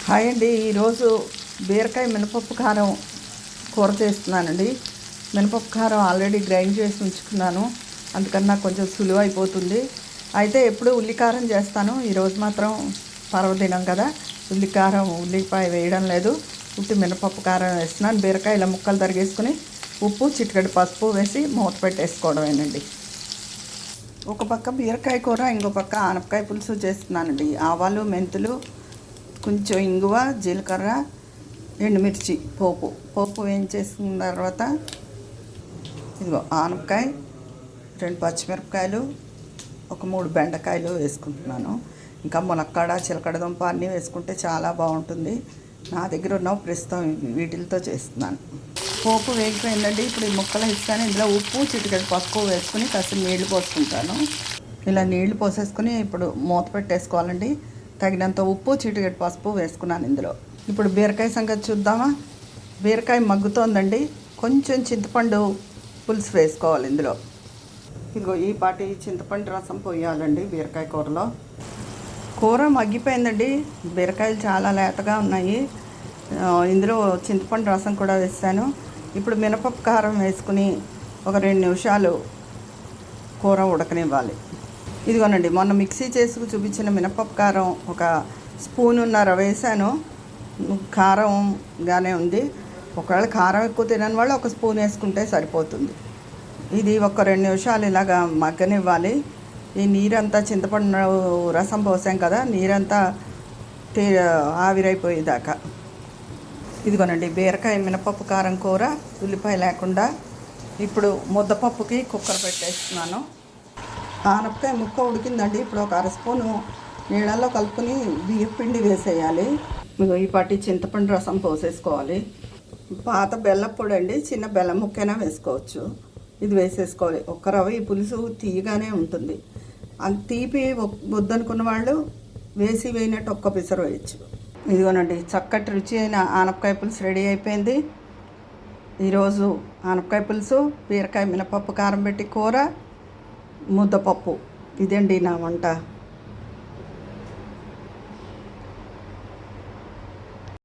Hi అండి. ఈరోజు బీరకాయ మినపప్పు కారం కూర చేస్తున్నానండి. మినపప్పు కారం ఆల్రెడీ గ్రైండ్ చేసి ఉంచుకున్నాను, అందుకని నాకు కొంచెం సులువు అయిపోతుంది. అయితే ఎప్పుడు ఉల్లికారం చేస్తాను, ఈరోజు మాత్రం పర్వదినం కదా, ఉల్లిపాయ వేయడం లేదు, ఉట్టి మినపప్పు కారం వేస్తున్నాను. బీరకాయల ముక్కలు తరిగేసుకుని ఉప్పు చిటికెడు పసుపు వేసి మూత పెట్టేసుకోవడమేనండి. ఒక పక్క బీరకాయ కూర, ఇంకో పక్క ఆనపకాయ పులుసు చేస్తున్నానండి. ఆవాలు, మెంతులు, కొంచెం ఇంగువ, జీలకర్ర, ఎండుమిర్చి పోపు వేయించేసుకున్న తర్వాత ఇదిగో ఆనపకాయ, 2 పచ్చిమిరపకాయలు, ఒక 3 బెండకాయలు వేసుకుంటున్నాను. ఇంకా మునక్కాడ, చిలకడదుంప అన్నీ వేసుకుంటే చాలా బాగుంటుంది. నా దగ్గర ఉన్న ప్రస్తుతం వీటితో చేస్తున్నాను. పోపు వేగిపోయిందండి. ఇప్పుడు ఈ ముక్కలు ఇస్తాను. ఇందులో ఉప్పు చిటికెడు పసుపు వేసుకుని కాస్త నీళ్లు పోసుకుంటాను. ఇలా నీళ్లు పోసేసుకుని ఇప్పుడు మూత పెట్టేసుకోవాలండి. తగినంత ఉప్పు చిటికెడు పసుపు వేసుకున్నాను ఇందులో. ఇప్పుడు బీరకాయ సంగతి చూద్దామా. బీరకాయ మగ్గుతోందండి. కొంచెం చింతపండు పులుసు వేసుకోవాలి ఇందులో. ఇదిగో ఈ పాటి చింతపండు రసం పోయాలండి బీరకాయ కూరలో. కూర మగ్గిపోయిందండి. బీరకాయలు చాలా లేతగా ఉన్నాయి. ఇందులో చింతపండు రసం కూడా వేసాను. ఇప్పుడు మినపప్పు కారం వేసుకుని ఒక 2 నిమిషాలు కూర ఉడకనివ్వాలి. ఇదిగోనండి, మొన్న మిక్సీ చేసుకు చూపించిన మినపప్పు కారం ఒక స్పూనున్నర వేసాను. కారంగానే ఉంది. ఒకవేళ కారం ఎక్కువ తినని వాళ్ళు ఒక స్పూన్ వేసుకుంటే సరిపోతుంది. ఇది ఒక 2 నిమిషాలు ఇలాగా మగ్గనివ్వాలి. ఈ నీరంతా చింతపండు రసం పోసాం కదా, నీరంతా ఆవిరైపోయేదాకా. ఇదిగోనండి బీరకాయ మినపప్పు కారం కూర ఉల్లిపాయ లేకుండా. ఇప్పుడు ముద్దపప్పుకి కుక్కర్ పెట్టేస్తున్నాను. ఆనపకాయ ముక్క ఉడికిందండి. ఇప్పుడు ఒక 1/2 స్పూను నీళ్ళల్లో కలుపుకొని బియ్యం పిండి వేసేయాలి. ఈ పాటి చింతపండు రసం పోసేసుకోవాలి. పాత బెల్లం పొడి అండి, చిన్న బెల్లం ముక్కైనా వేసుకోవచ్చు. ఇది వేసేసుకోవాలి. ఒక్క రవ్వ. ఈ పులుసు తీయగానే ఉంటుంది. అది తీపి వద్దనుకున్న వాళ్ళు వేసినట్టు ఒక్క పిసరు వేయచ్చు. ఇదిగోనండి చక్కటి రుచి అయిన ఆనపకాయ పులుసు రెడీ అయిపోయింది. ఈరోజు ఆనపకాయ పులుసు, బీరకాయ మినపప్పు కారం పెట్టి కూర, ముద్దపప్పు. ఇదండి నా వంట.